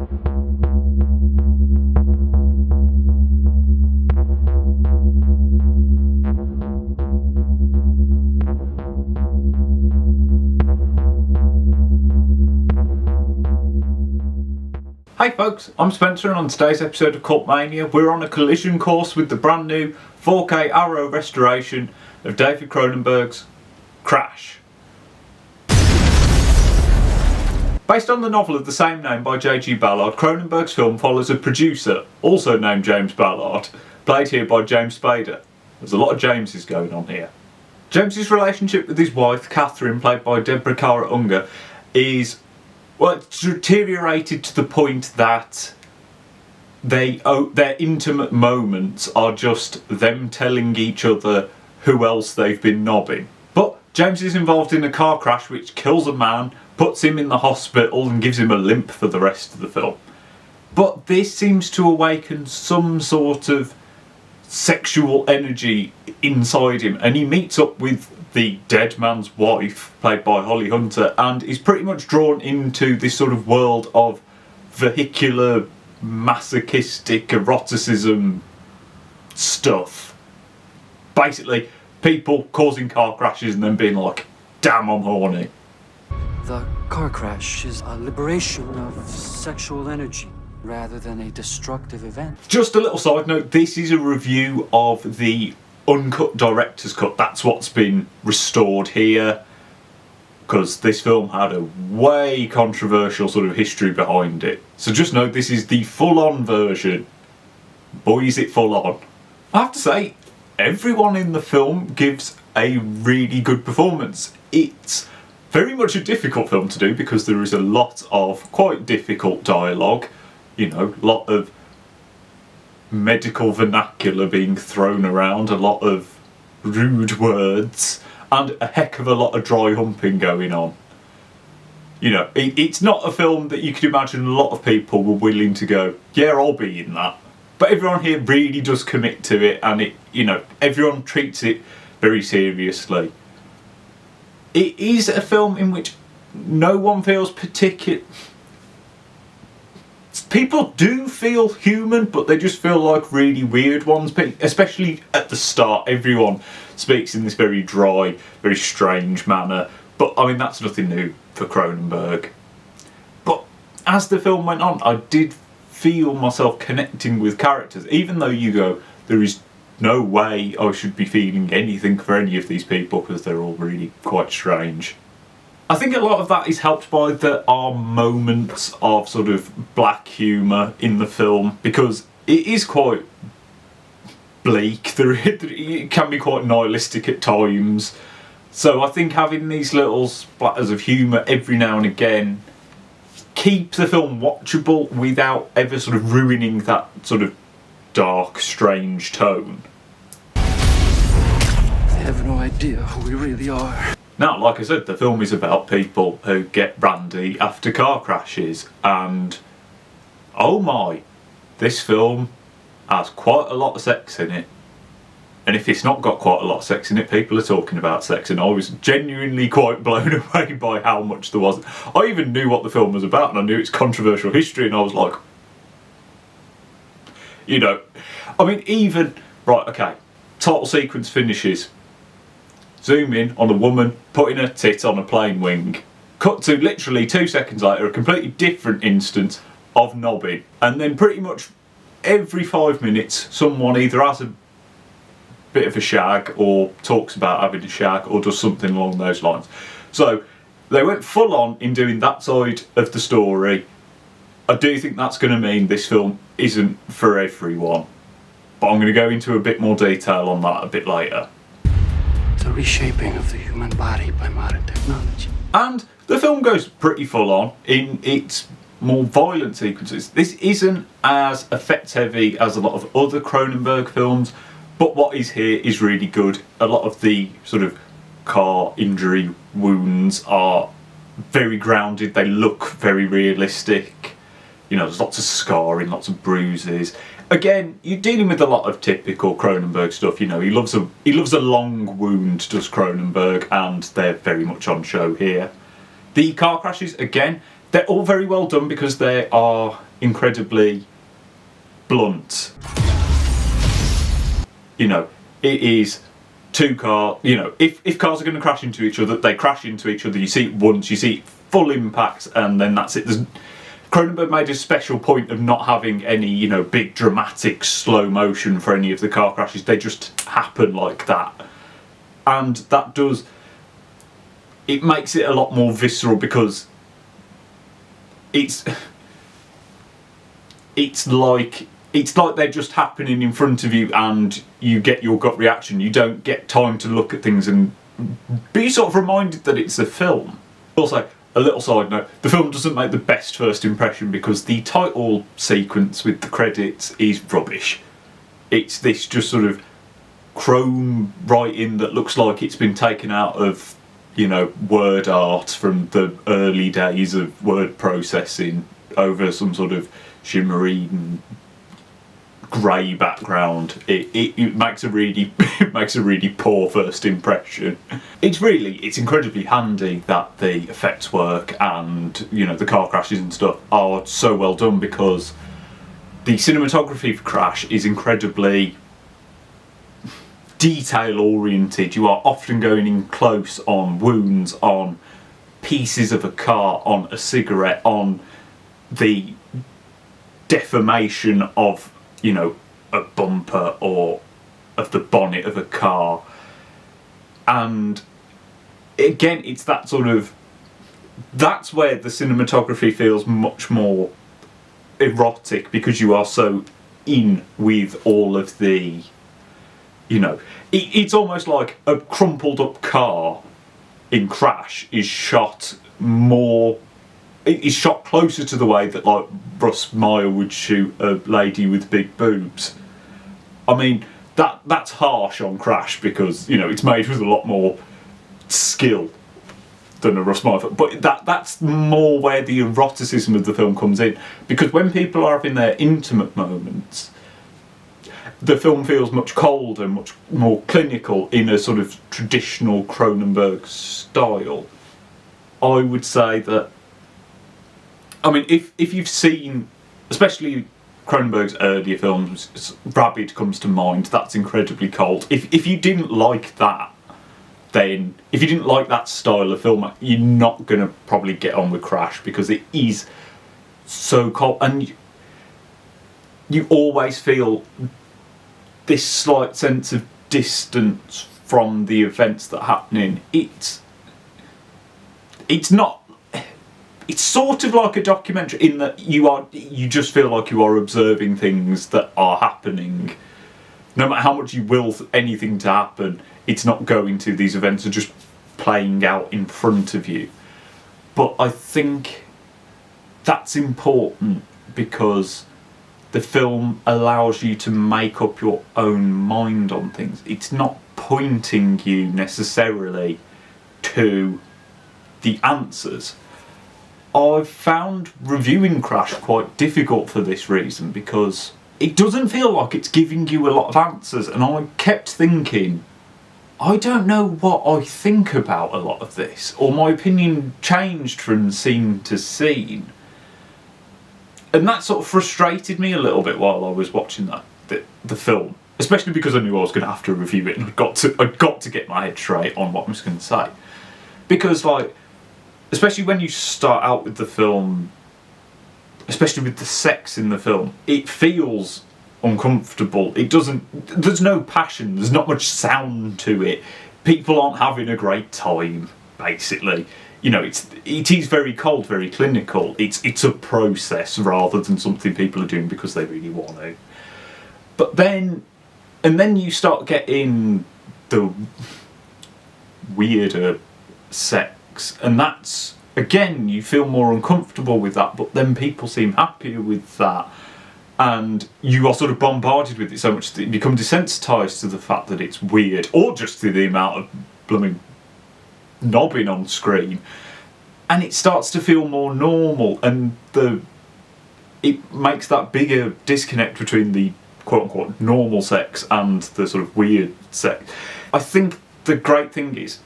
Hey folks, I'm Spencer, and on today's episode of Cult Mania we're on a collision course with the brand new 4K Arrow restoration of David Cronenberg's Crash. Based on the novel of the same name by J.G. Ballard, Cronenberg's film follows a producer, also named James Ballard, played here by James Spader. There's a lot of Jameses going on here. James's relationship with his wife, Catherine, played by Deborah Kara Unger, is, well, it's deteriorated to the point that their intimate moments are just them telling each other who else they've been knobbing. But James is involved in a car crash which kills a man, puts him in the hospital and gives him a limp for the rest of the film. But this seems to awaken some sort of sexual energy inside him, and he meets up with the dead man's wife, played by Holly Hunter, and is pretty much drawn into this sort of world of vehicular, masochistic eroticism stuff. Basically, people causing car crashes and then being like, damn, I'm horny. The car crash is a liberation of sexual energy rather than a destructive event. Just a little side note, this is a review of the uncut director's cut. That's what's been restored here, because this film had a way controversial sort of history behind it. So just know this is the full-on version. Boy, is it full on. I have to say, everyone in the film gives a really good performance. It's very much a difficult film to do because there is a lot of quite difficult dialogue, you know, a lot of medical vernacular being thrown around, a lot of rude words, and a heck of a lot of dry humping going on. You know, it's not a film that you could imagine a lot of people were willing to go, yeah, I'll be in that. But everyone here really does commit to it, and it, you know, everyone treats it very seriously. It is a film in which no one feels particular. People do feel human, but they just feel like really weird ones, especially at the start. Everyone speaks in this very dry, very strange manner, but I mean, that's nothing new for Cronenberg. But as the film went on, I did feel myself connecting with characters, even though you go, there is no way I should be feeling anything for any of these people because they're all really quite strange. I think a lot of that is helped by there are moments of sort of black humour in the film, because it is quite bleak. It can be quite nihilistic at times. So I think having these little splatters of humour every now and again keeps the film watchable without ever sort of ruining that sort of dark, strange tone. They have no idea who we really are. Now, like I said, the film is about people who get randy after car crashes, and oh my, this film has quite a lot of sex in it. And if it's not got quite a lot of sex in it, people are talking about sex, and I was genuinely quite blown away by how much there was. I even knew what the film was about, and I knew its controversial history, and I was like, you know, I mean, even, right, okay, title sequence finishes. Zoom in on a woman putting her tit on a plane wing. Cut to literally 2 seconds later, a completely different instance of knobbing. And then pretty much every 5 minutes, someone either has a bit of a shag or talks about having a shag or does something along those lines. So they went full on in doing that side of the story. I do think that's going to mean this film isn't for everyone. But I'm going to go into a bit more detail on that a bit later. The reshaping of the human body by modern technology. And the film goes pretty full on in its more violent sequences. This isn't as effect heavy as a lot of other Cronenberg films, but what is here is really good. A lot of the sort of car injury wounds are very grounded, they look very realistic. You know, there's lots of scarring, lots of bruises. Again, you're dealing with a lot of typical Cronenberg stuff. You know, he loves a long wound, does Cronenberg, and they're very much on show here. The car crashes, again, they're all very well done because they are incredibly blunt. You know, it is two cars, you know, if cars are going to crash into each other, they crash into each other. You see it once, you see full impact, and then that's it. Cronenberg made a special point of not having any, you know, big dramatic slow motion for any of the car crashes. They just happen like that. And that does, it makes it a lot more visceral because it's like they're just happening in front of you and you get your gut reaction. You don't get time to look at things and be sort of reminded that it's a film. Also, a little side note, the film doesn't make the best first impression because the title sequence with the credits is rubbish. It's this just sort of chrome writing that looks like it's been taken out of, you know, word art from the early days of word processing over some sort of shimmery and grey background. It makes a really poor first impression. It's incredibly handy that the effects work and, you know, the car crashes and stuff are so well done because the cinematography for Crash is incredibly detail oriented. You are often going in close on wounds, on pieces of a car, on a cigarette, on the deformation of, you know, a bumper or of the bonnet of a car. And again, it's that sort of, that's where the cinematography feels much more erotic because you are so in with all of the, you know, it's almost like a crumpled up car in Crash is shot more, is shot closer to the way that like Russ Meyer would shoot a lady with big boobs. I mean, that's harsh on Crash because, you know, it's made with a lot more skill than a Russ Meyer film. But that's more where the eroticism of the film comes in, because when people are having their intimate moments, the film feels much colder, much more clinical in a sort of traditional Cronenberg style. I would say that, I mean, if you've seen, especially Cronenberg's earlier films, Rabid comes to mind, that's incredibly cold. If you didn't like that, then, if you didn't like that style of film, you're not going to probably get on with Crash because it is so cold. And you always feel this slight sense of distance from the events that are happening. It's not, it's sort of like a documentary in that you just feel like you are observing things that are happening. No matter how much you will anything to happen, it's not going to. These events are just playing out in front of you. But I think that's important because the film allows you to make up your own mind on things. It's not pointing you necessarily to the answers. I've found reviewing Crash quite difficult for this reason because it doesn't feel like it's giving you a lot of answers, and I kept thinking, I don't know what I think about a lot of this, or my opinion changed from scene to scene. And that sort of frustrated me a little bit while I was watching the film, especially because I knew I was going to have to review it and I'd got to get my head straight on what I was going to say. Because, like, especially when you start out with the film, especially with the sex in the film, it feels uncomfortable. There's no passion, there's not much sound to it. People aren't having a great time, basically. You know, it is very cold, very clinical. It's a process rather than something people are doing because they really want to. But then you start getting the weirder sex, and that's, again, you feel more uncomfortable with that, but then people seem happier with that, and you are sort of bombarded with it so much that you become desensitised to the fact that it's weird, or just to the amount of blooming knobbing on screen, and it starts to feel more normal, and it makes that bigger disconnect between the quote-unquote normal sex and the sort of weird sex. I think the great thing is,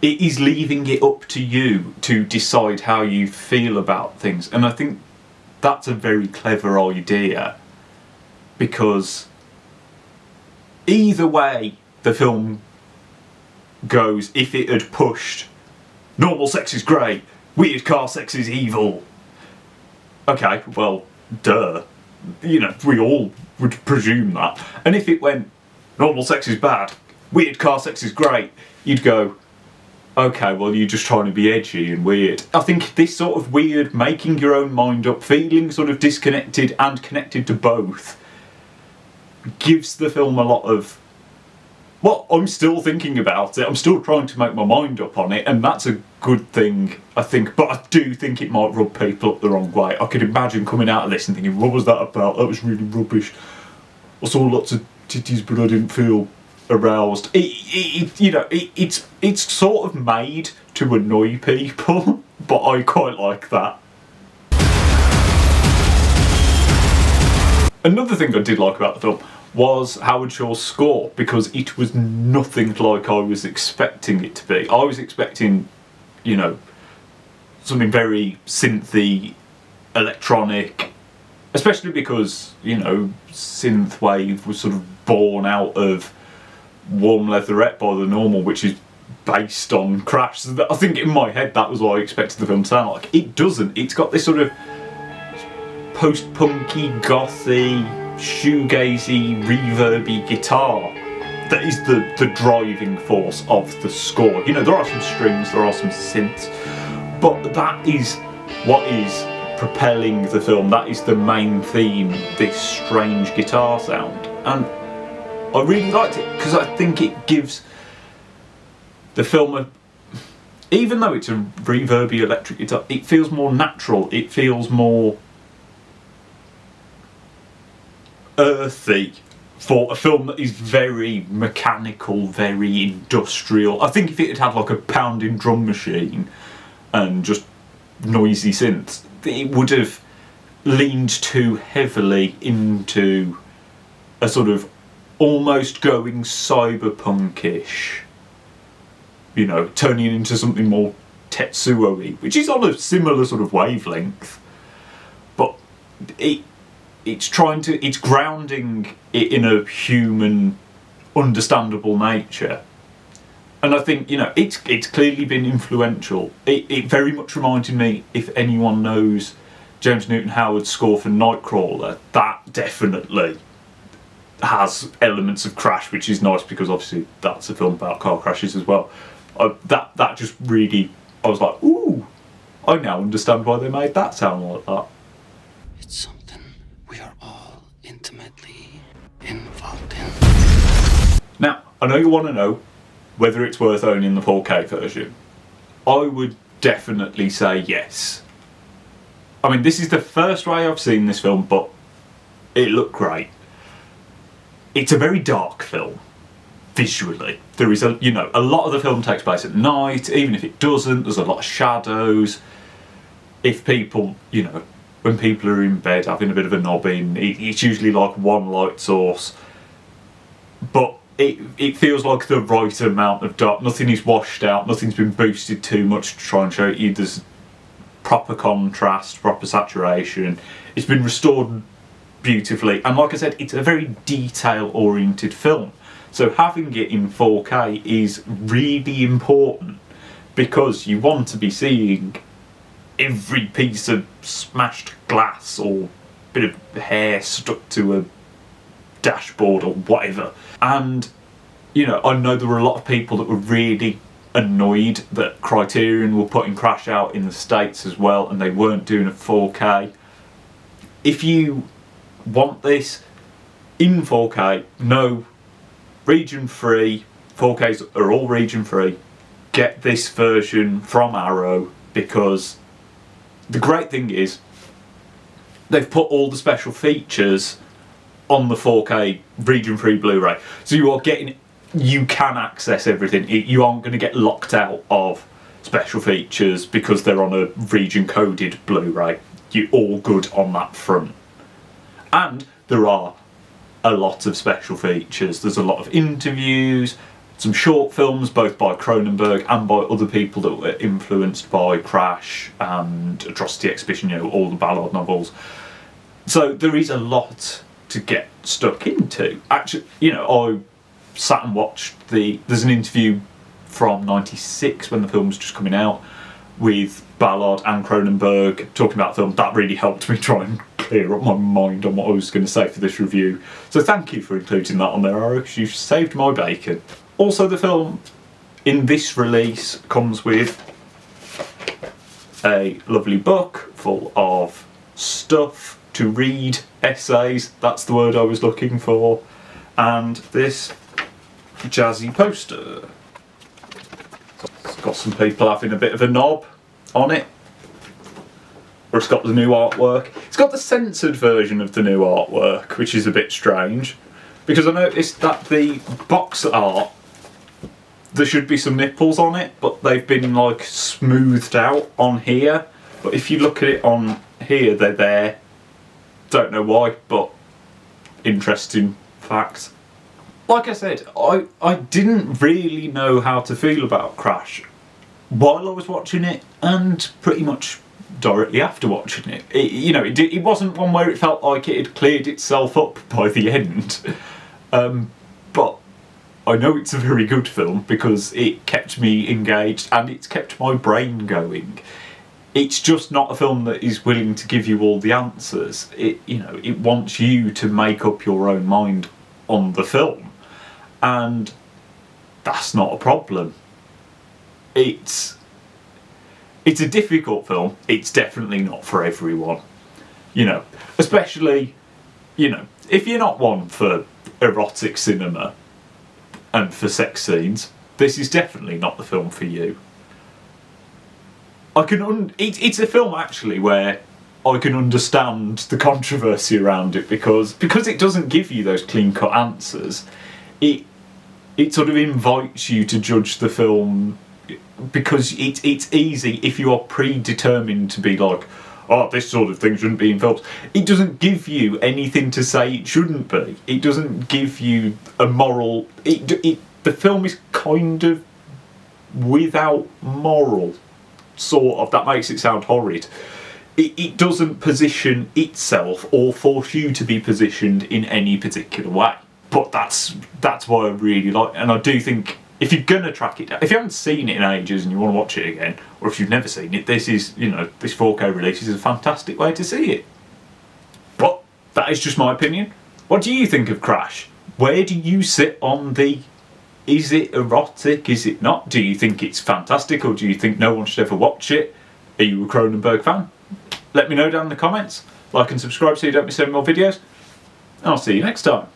it is leaving it up to you to decide how you feel about things. And I think that's a very clever idea, because either way the film goes, if it had pushed normal sex is great, weird car sex is evil, okay, well, duh, you know, we all would presume that. And if it went normal sex is bad, weird car sex is great, you'd go, okay, well, you're just trying to be edgy and weird. I think this sort of weird, making your own mind up, feeling sort of disconnected and connected to both, gives the film a lot of, well, I'm still thinking about it, I'm still trying to make my mind up on it, and that's a good thing, I think, but I do think it might rub people up the wrong way. I could imagine coming out of this and thinking, what was that about? That was really rubbish. I saw lots of titties, but I didn't feel aroused. It's sort of made to annoy people, but I quite like that. Another thing I did like about the film was Howard Shore's score, because it was nothing like I was expecting it to be. I was expecting, you know, something very synthy, electronic, especially because, you know, synthwave was sort of born out of Warm Leatherette by the Normal, which is based on Crash. So I think in my head that was what I expected the film to sound like. It doesn't. It's got this sort of post-punky, gothy, shoegazy, reverby guitar that is the driving force of the score. You know, there are some strings, there are some synths, but that is what is propelling the film. That is the main theme, this strange guitar sound. And I really liked it, because I think it gives the film even though it's a reverby electric guitar, it feels more natural, it feels more earthy for a film that is very mechanical, very industrial. I think if it had had like a pounding drum machine and just noisy synths, it would have leaned too heavily into a sort of almost going cyberpunkish, you know, turning it into something more Tetsuo-y, which is on a similar sort of wavelength, but it's grounding it in a human, understandable nature. And I think, you know, it's clearly been influential. It very much reminded me, if anyone knows James Newton Howard's score for Nightcrawler, that definitely has elements of Crash, which is nice because obviously that's a film about car crashes as well. That just really, I was like, ooh, I now understand why they made that sound like that. It's something we are all intimately involved in. Now, I know you want to know whether it's worth owning the 4K version. I would definitely say yes. I mean, this is the first way I've seen this film, but it looked great. It's a very dark film, visually. There is a lot of the film takes place at night. Even if it doesn't, there's a lot of shadows. If people, you know, when people are in bed having a bit of a nobbin, it's usually like one light source. But it feels like the right amount of dark. Nothing is washed out, nothing's been boosted too much to try and show you there's proper contrast, proper saturation. It's been restored beautifully, and like I said, it's a very detail-oriented film. So having it in 4K is really important, because you want to be seeing every piece of smashed glass or bit of hair stuck to a dashboard or whatever. And, you know, I know there were a lot of people that were really annoyed that Criterion were putting Crash out in the States as well, and they weren't doing a 4K. If you want this in 4K, no, region free, 4Ks are all region free, get this version from Arrow, because the great thing is they've put all the special features on the 4K region free Blu-ray, so you can access everything. You aren't going to get locked out of special features because they're on a region coded Blu-ray. You're all good on that front. And there are a lot of special features. There's a lot of interviews, some short films, both by Cronenberg and by other people that were influenced by Crash and Atrocity Exhibition, you know, all the Ballard novels. So there is a lot to get stuck into. Actually, you know, I sat and watched there's an interview from '96 when the film was just coming out with Ballard and Cronenberg talking about the film. That really helped me try and clear up my mind on what I was going to say for this review. So thank you for including that on there, Alex. You've saved my bacon. Also, the film in this release comes with a lovely book full of stuff to read, essays, that's the word I was looking for, and this jazzy poster. It's got some people having a bit of a knob on it. Or it's got the new artwork. It's got the censored version of the new artwork, which is a bit strange, because I noticed that the box art, there should be some nipples on it, but they've been like smoothed out on here. But if you look at it on here, they're there. Don't know why, but interesting fact. Like I said, I didn't really know how to feel about Crash while I was watching it, and pretty much directly after watching it. It wasn't one where it felt like it had cleared itself up by the end. But I know it's a very good film because it kept me engaged and it's kept my brain going. It's just not a film that is willing to give you all the answers. It wants you to make up your own mind on the film, and that's not a problem. It's a difficult film. It's definitely not for everyone. Especially, if you're not one for erotic cinema and for sex scenes, this is definitely not the film for you. It's a film actually where I can understand the controversy around it because it doesn't give you those clean-cut answers. It sort of invites you to judge the film because it's easy if you are predetermined to be like, oh, this sort of thing shouldn't be in films. It doesn't give you anything to say it shouldn't be. It doesn't give you a moral. The film is kind of without moral, sort of. That makes it sound horrid. It doesn't position itself or force you to be positioned in any particular way. But that's why I really like it. And I do think if you're going to track it down, if you haven't seen it in ages and you want to watch it again, or if you've never seen it, this 4K release is a fantastic way to see it. But that is just my opinion. What do you think of Crash? Where do you sit on is it erotic, is it not? Do you think it's fantastic, or do you think no one should ever watch it? Are you a Cronenberg fan? Let me know down in the comments. Like and subscribe so you don't miss any more videos. And I'll see you next time.